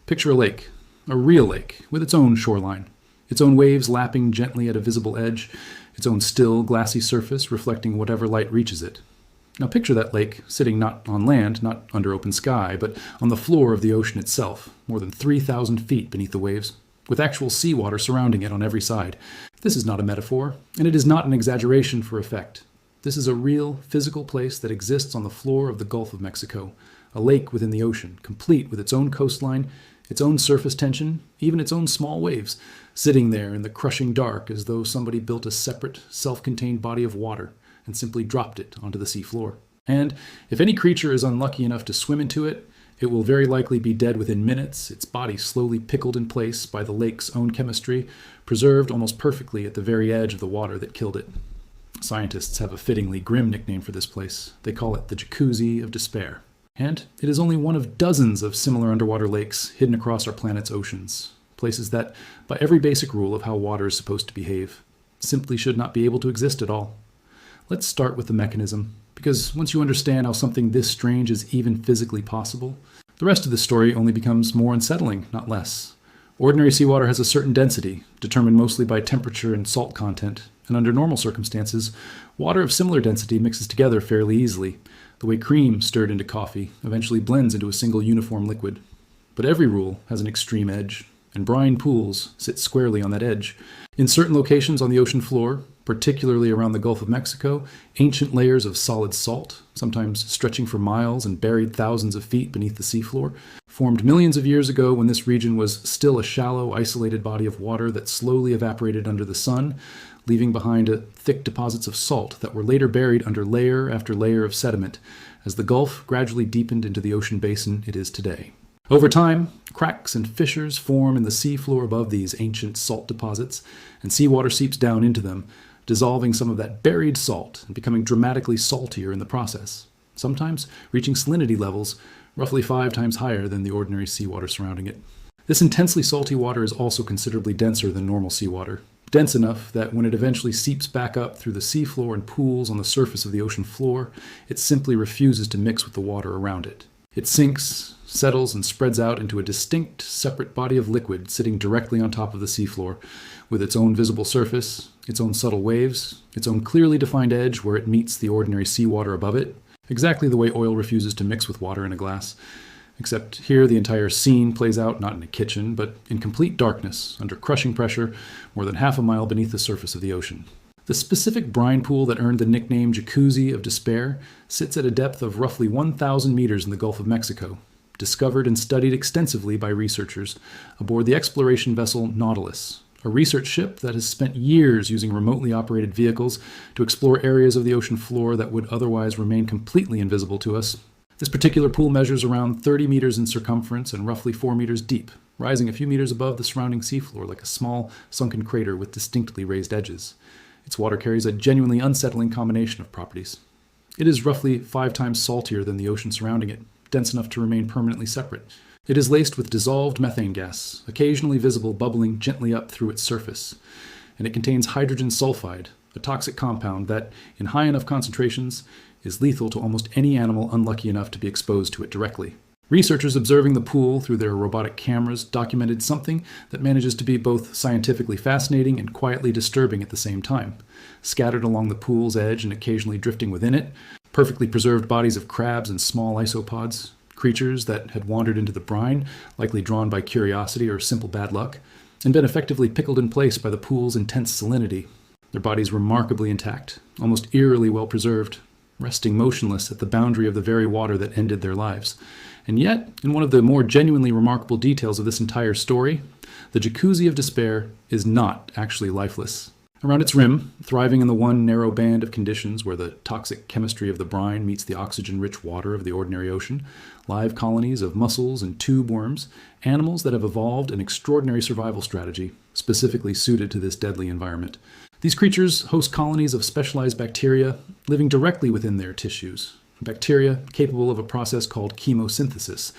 Picture a real lake, with its own shoreline, its own waves lapping gently at a visible edge, its own still, glassy surface reflecting whatever light reaches it. Now picture that lake sitting not on land, not under open sky, but on the floor of the ocean itself, more than 3,000 feet beneath the waves, with actual seawater surrounding it on every side. This is not a metaphor, and it is not an exaggeration for effect. This is a real, physical place that exists on the floor of the Gulf of Mexico, a lake within the ocean, complete with its own coastline, its own surface tension, even its own small waves, sitting there in the crushing dark as though somebody built a separate, self-contained body of water and simply dropped it onto the seafloor. And if any creature is unlucky enough to swim into it, it will very likely be dead within minutes, its body slowly pickled in place by the lake's own chemistry, preserved almost perfectly at the very edge of the water that killed it. Scientists have a fittingly grim nickname for this place. They call it the Jacuzzi of Despair. And it is only one of dozens of similar underwater lakes hidden across our planet's oceans, places that, by every basic rule of how water is supposed to behave, simply should not be able to exist at all. Let's start with the mechanism, because once you understand how something this strange is even physically possible, the rest of the story only becomes more unsettling, not less. Ordinary seawater has a certain density, determined mostly by temperature and salt content, and under normal circumstances, water of similar density mixes together fairly easily. The way cream stirred into coffee eventually blends into a single uniform liquid. But every rule has an extreme edge, and brine pools sit squarely on that edge. In certain locations on the ocean floor, particularly around the Gulf of Mexico, ancient layers of solid salt, sometimes stretching for miles and buried thousands of feet beneath the seafloor, formed millions of years ago when this region was still a shallow, isolated body of water that slowly evaporated under the sun, leaving behind thick deposits of salt that were later buried under layer after layer of sediment as the Gulf gradually deepened into the ocean basin it is today. Over time, cracks and fissures form in the seafloor above these ancient salt deposits, and seawater seeps down into them, dissolving some of that buried salt and becoming dramatically saltier in the process, sometimes reaching salinity levels roughly 5 times higher than the ordinary seawater surrounding it. This intensely salty water is also considerably denser than normal seawater, dense enough that when it eventually seeps back up through the seafloor and pools on the surface of the ocean floor, it simply refuses to mix with the water around it. It sinks, settles, and spreads out into a distinct, separate body of liquid sitting directly on top of the seafloor, with its own visible surface, its own subtle waves, its own clearly defined edge where it meets the ordinary seawater above it, exactly the way oil refuses to mix with water in a glass. Except here the entire scene plays out not in a kitchen, but in complete darkness, under crushing pressure, more than half a mile beneath the surface of the ocean. The specific brine pool that earned the nickname Jacuzzi of Despair sits at a depth of roughly 1,000 meters in the Gulf of Mexico, discovered and studied extensively by researchers aboard the exploration vessel Nautilus, a research ship that has spent years using remotely operated vehicles to explore areas of the ocean floor that would otherwise remain completely invisible to us. This particular pool measures around 30 meters in circumference and roughly 4 meters deep, rising a few meters above the surrounding seafloor like a small, sunken crater with distinctly raised edges. Its water carries a genuinely unsettling combination of properties. It is roughly 5 times saltier than the ocean surrounding it, dense enough to remain permanently separate. It is laced with dissolved methane gas, occasionally visible bubbling gently up through its surface. And it contains hydrogen sulfide, a toxic compound that, in high enough concentrations, is lethal to almost any animal unlucky enough to be exposed to it directly. Researchers observing the pool through their robotic cameras documented something that manages to be both scientifically fascinating and quietly disturbing at the same time. Scattered along the pool's edge and occasionally drifting within it, perfectly preserved bodies of crabs and small isopods, creatures that had wandered into the brine, likely drawn by curiosity or simple bad luck, and been effectively pickled in place by the pool's intense salinity. Their bodies remarkably intact, almost eerily well preserved, resting motionless at the boundary of the very water that ended their lives. And yet, in one of the more genuinely remarkable details of this entire story, the Jacuzzi of Despair is not actually lifeless. Around its rim, thriving in the one narrow band of conditions where the toxic chemistry of the brine meets the oxygen-rich water of the ordinary ocean, live colonies of mussels and tube worms, animals that have evolved an extraordinary survival strategy specifically suited to this deadly environment. These creatures host colonies of specialized bacteria living directly within their tissues, bacteria capable of a process called chemosynthesis,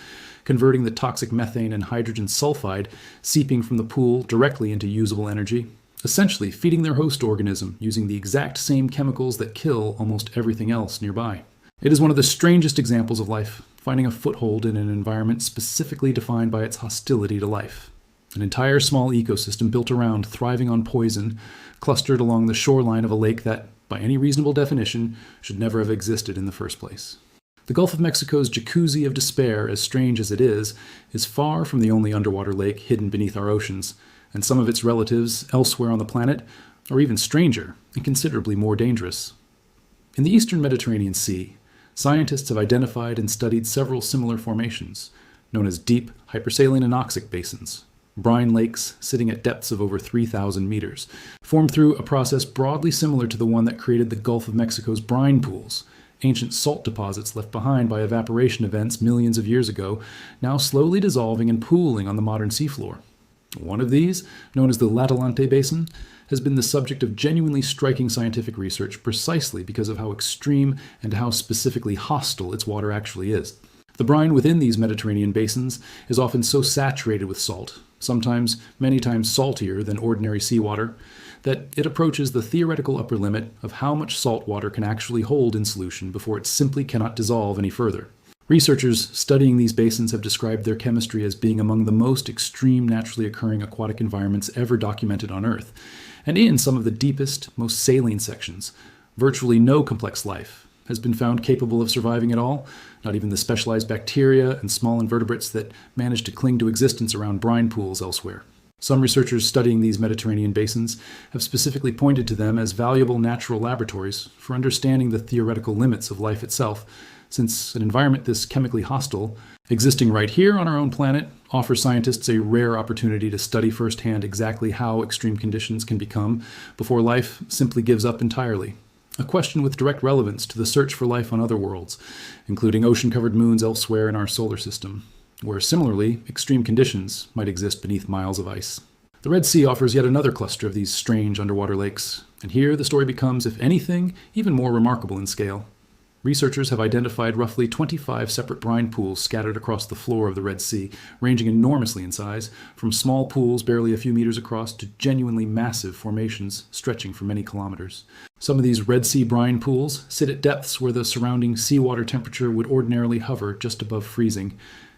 converting the toxic methane and hydrogen sulfide seeping from the pool directly into usable energy, essentially feeding their host organism using the exact same chemicals that kill almost everything else nearby. It is one of the strangest examples of life, finding a foothold in an environment specifically defined by its hostility to life. An entire small ecosystem built around thriving on poison, clustered along the shoreline of a lake that, by any reasonable definition, should never have existed in the first place. The Gulf of Mexico's jacuzzi of despair, as strange as it is far from the only underwater lake hidden beneath our oceans, and some of its relatives elsewhere on the planet are even stranger and considerably more dangerous. In the eastern Mediterranean Sea, scientists have identified and studied several similar formations, known as deep hypersaline anoxic basins, brine lakes sitting at depths of over 3,000 meters, formed through a process broadly similar to the one that created the Gulf of Mexico's brine pools, ancient salt deposits left behind by evaporation events millions of years ago, now slowly dissolving and pooling on the modern seafloor. One of these, known as the Latolante Basin, has been the subject of genuinely striking scientific research precisely because of how extreme and how specifically hostile its water actually is. The brine within these Mediterranean basins is often so saturated with salt, sometimes many times saltier than ordinary seawater, that it approaches the theoretical upper limit of how much salt water can actually hold in solution before it simply cannot dissolve any further. Researchers studying these basins have described their chemistry as being among the most extreme naturally occurring aquatic environments ever documented on Earth, and in some of the deepest, most saline sections, virtually no complex life has been found capable of surviving at all, not even the specialized bacteria and small invertebrates that manage to cling to existence around brine pools elsewhere. Some researchers studying these Mediterranean basins have specifically pointed to them as valuable natural laboratories for understanding the theoretical limits of life itself, since an environment this chemically hostile, existing right here on our own planet, offers scientists a rare opportunity to study firsthand exactly how extreme conditions can become before life simply gives up entirely. A question with direct relevance to the search for life on other worlds, including ocean-covered moons elsewhere in our solar system, where similarly extreme conditions might exist beneath miles of ice. The Red Sea offers yet another cluster of these strange underwater lakes, and here the story becomes, if anything, even more remarkable in scale. Researchers have identified roughly 25 separate brine pools scattered across the floor of the Red Sea, ranging enormously in size, from small pools barely a few meters across to genuinely massive formations stretching for many kilometers. Some of these Red Sea brine pools sit at depths where the surrounding seawater temperature would ordinarily hover just above freezing,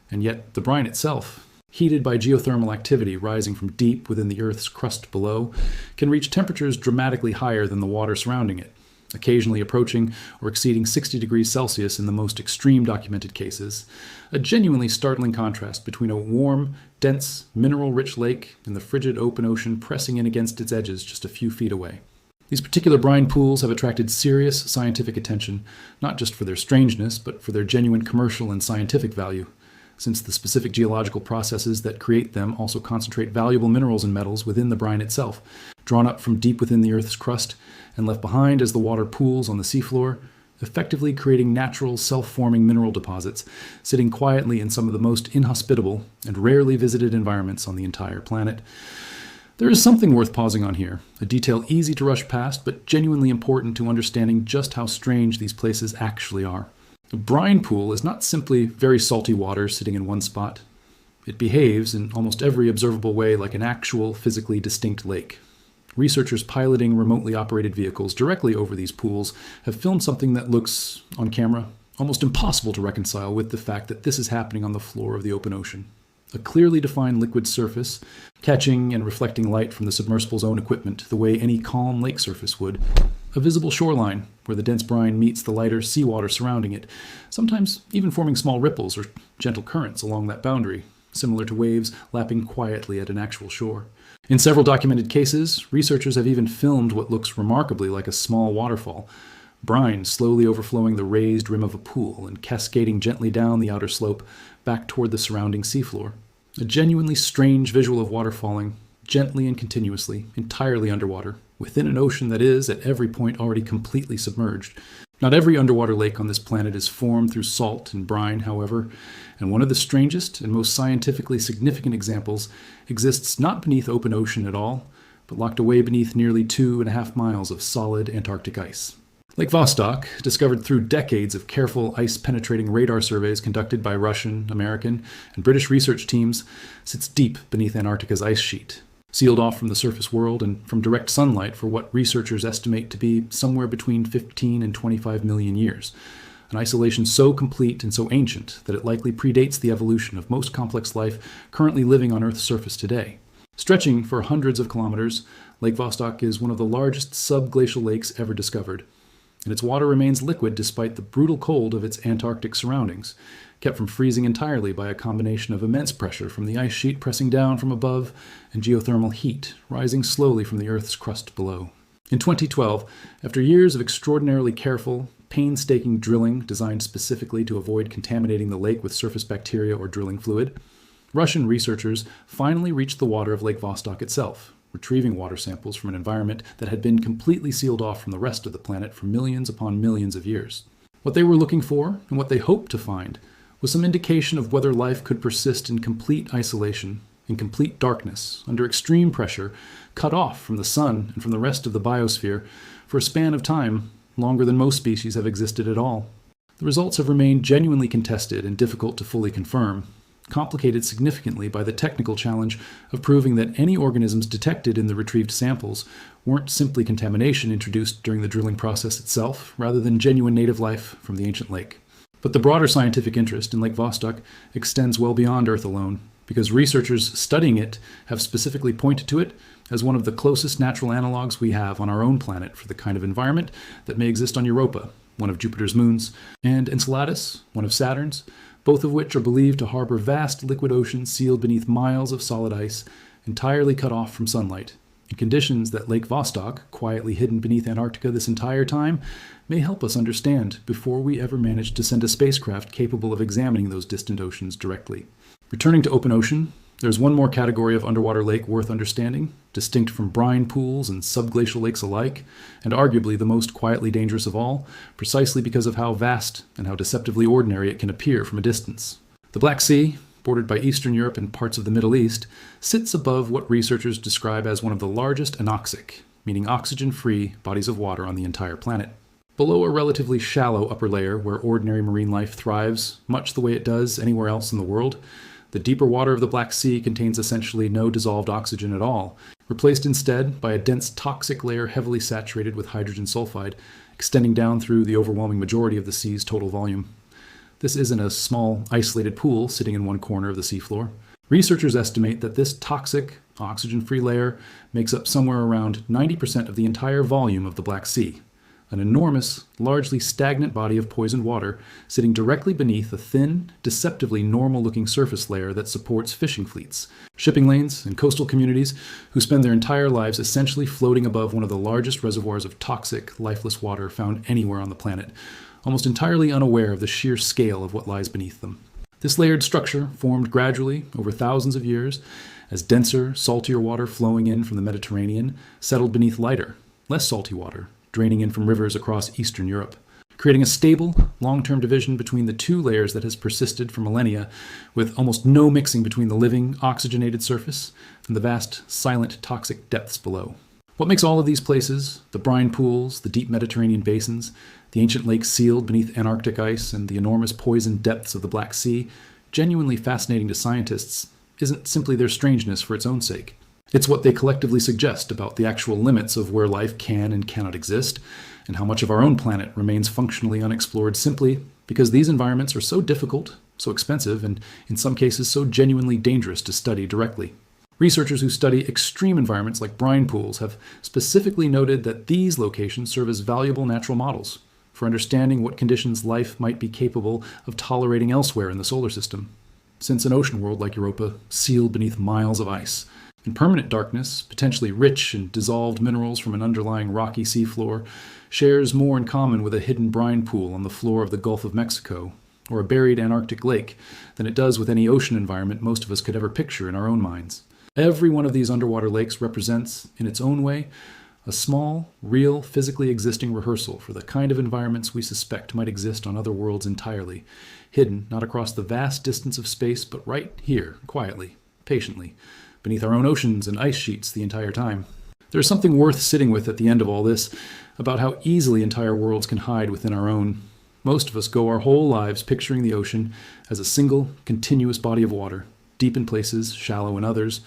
and yet the brine itself, heated by geothermal activity rising from deep within the Earth's crust below, can reach temperatures dramatically higher than the water surrounding it, occasionally approaching or exceeding 60 degrees Celsius in the most extreme documented cases, a genuinely startling contrast between a warm, dense, mineral-rich lake and the frigid open ocean pressing in against its edges just a few feet away. These particular brine pools have attracted serious scientific attention, not just for their strangeness, but for their genuine commercial and scientific value, since the specific geological processes that create them also concentrate valuable minerals and metals within the brine itself, drawn up from deep within the Earth's crust and left behind as the water pools on the seafloor, effectively creating natural, self-forming mineral deposits sitting quietly in some of the most inhospitable and rarely visited environments on the entire planet. There is something worth pausing on here, a detail easy to rush past but genuinely important to understanding just how strange these places actually are. A brine pool is not simply very salty water sitting in one spot. It behaves in almost every observable way like an actual, physically distinct lake. Researchers piloting remotely operated vehicles directly over these pools have filmed something that looks, on camera, almost impossible to reconcile with the fact that this is happening on the floor of the open ocean. A clearly defined liquid surface, catching and reflecting light from the submersible's own equipment the way any calm lake surface would. A visible shoreline where the dense brine meets the lighter seawater surrounding it, sometimes even forming small ripples or gentle currents along that boundary, similar to waves lapping quietly at an actual shore. In several documented cases, researchers have even filmed what looks remarkably like a small waterfall, brine slowly overflowing the raised rim of a pool and cascading gently down the outer slope back toward the surrounding seafloor. A genuinely strange visual of water falling, gently and continuously, entirely underwater, within an ocean that is, at every point, already completely submerged. Not every underwater lake on this planet is formed through salt and brine, however, and one of the strangest and most scientifically significant examples exists not beneath open ocean at all, but locked away beneath nearly 2.5 miles of solid Antarctic ice. Lake Vostok, discovered through decades of careful ice-penetrating radar surveys conducted by Russian, American, and British research teams, sits deep beneath Antarctica's ice sheet, sealed off from the surface world and from direct sunlight for what researchers estimate to be somewhere between 15 and 25 million years. an isolation so complete and so ancient that it likely predates the evolution of most complex life currently living on Earth's surface today. Stretching for hundreds of kilometers, Lake Vostok is one of the largest subglacial lakes ever discovered, and its water remains liquid despite the brutal cold of its Antarctic surroundings, kept from freezing entirely by a combination of immense pressure from the ice sheet pressing down from above and geothermal heat rising slowly from the Earth's crust below. In 2012, after years of extraordinarily careful, painstaking drilling designed specifically to avoid contaminating the lake with surface bacteria or drilling fluid, Russian researchers finally reached the water of Lake Vostok itself, retrieving water samples from an environment that had been completely sealed off from the rest of the planet for millions upon millions of years. What they were looking for, and what they hoped to find, was some indication of whether life could persist in complete isolation, in complete darkness, under extreme pressure, cut off from the sun and from the rest of the biosphere for a span of time longer than most species have existed at all. The results have remained genuinely contested and difficult to fully confirm, complicated significantly by the technical challenge of proving that any organisms detected in the retrieved samples weren't simply contamination introduced during the drilling process itself, rather than genuine native life from the ancient lake. But the broader scientific interest in Lake Vostok extends well beyond Earth alone, because researchers studying it have specifically pointed to it as one of the closest natural analogs we have on our own planet for the kind of environment that may exist on Europa, one of Jupiter's moons, and Enceladus, one of Saturn's, both of which are believed to harbor vast liquid oceans sealed beneath miles of solid ice, entirely cut off from sunlight, in conditions that Lake Vostok, quietly hidden beneath Antarctica this entire time, may help us understand before we ever manage to send a spacecraft capable of examining those distant oceans directly. Returning to open ocean, there's one more category of underwater lake worth understanding, distinct from brine pools and subglacial lakes alike, and arguably the most quietly dangerous of all, precisely because of how vast and how deceptively ordinary it can appear from a distance. The Black Sea, bordered by Eastern Europe and parts of the Middle East, sits above what researchers describe as one of the largest anoxic, meaning oxygen-free, bodies of water on the entire planet. Below a relatively shallow upper layer where ordinary marine life thrives, much the way it does anywhere else in the world, the deeper water of the Black Sea contains essentially no dissolved oxygen at all, replaced instead by a dense toxic layer heavily saturated with hydrogen sulfide, extending down through the overwhelming majority of the sea's total volume. This isn't a small, isolated pool sitting in one corner of the seafloor. Researchers estimate that this toxic, oxygen-free layer makes up somewhere around 90% of the entire volume of the Black Sea, an enormous, largely stagnant body of poisoned water sitting directly beneath a thin, deceptively normal-looking surface layer that supports fishing fleets, shipping lanes, and coastal communities who spend their entire lives essentially floating above one of the largest reservoirs of toxic, lifeless water found anywhere on the planet, almost entirely unaware of the sheer scale of what lies beneath them. This layered structure formed gradually over thousands of years as denser, saltier water flowing in from the Mediterranean settled beneath lighter, less salty water, draining in from rivers across Eastern Europe, creating a stable, long-term division between the two layers that has persisted for millennia, with almost no mixing between the living, oxygenated surface and the vast, silent, toxic depths below. What makes all of these places, the brine pools, the deep Mediterranean basins, the ancient lakes sealed beneath Antarctic ice, and the enormous poisoned depths of the Black Sea, genuinely fascinating to scientists, isn't simply their strangeness for its own sake. It's what they collectively suggest about the actual limits of where life can and cannot exist, and how much of our own planet remains functionally unexplored simply because these environments are so difficult, so expensive, and in some cases so genuinely dangerous to study directly. Researchers who study extreme environments like brine pools have specifically noted that these locations serve as valuable natural models for understanding what conditions life might be capable of tolerating elsewhere in the solar system. Since an ocean world like Europa, sealed beneath miles of ice, in permanent darkness, potentially rich in dissolved minerals from an underlying rocky seafloor, shares more in common with a hidden brine pool on the floor of the Gulf of Mexico, or a buried Antarctic lake, than it does with any ocean environment most of us could ever picture in our own minds. Every one of these underwater lakes represents, in its own way, a small, real, physically existing rehearsal for the kind of environments we suspect might exist on other worlds entirely, hidden not across the vast distance of space, but right here, quietly, patiently, beneath our own oceans and ice sheets the entire time. There is something worth sitting with at the end of all this about how easily entire worlds can hide within our own. Most of us go our whole lives picturing the ocean as a single, continuous body of water, deep in places, shallow in others,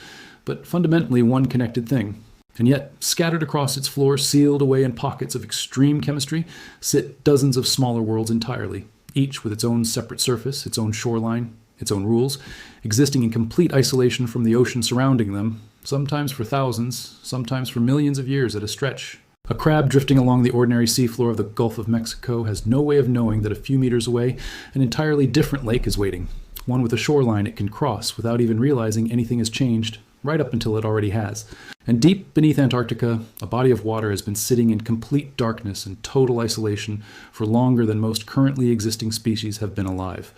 but fundamentally one connected thing. And yet, scattered across its floor, sealed away in pockets of extreme chemistry, sit dozens of smaller worlds entirely, each with its own separate surface, its own shoreline, its own rules, existing in complete isolation from the ocean surrounding them, sometimes for thousands, sometimes for millions of years at a stretch. A crab drifting along the ordinary seafloor of the Gulf of Mexico has no way of knowing that a few meters away, an entirely different lake is waiting, one with a shoreline it can cross without even realizing anything has changed, right up until it already has. And deep beneath Antarctica, a body of water has been sitting in complete darkness and total isolation for longer than most currently existing species have been alive,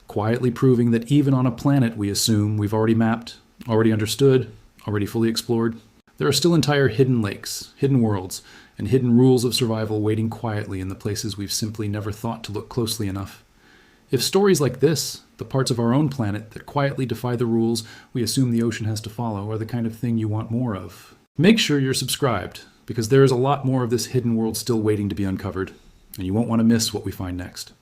quietly proving that even on a planet we assume we've already mapped, already understood, already fully explored, there are still entire hidden lakes, hidden worlds, and hidden rules of survival waiting quietly in the places we've simply never thought to look closely enough. If stories like this, the parts of our own planet that quietly defy the rules we assume the ocean has to follow, are the kind of thing you want more of, make sure you're subscribed, because there is a lot more of this hidden world still waiting to be uncovered, and you won't want to miss what we find next.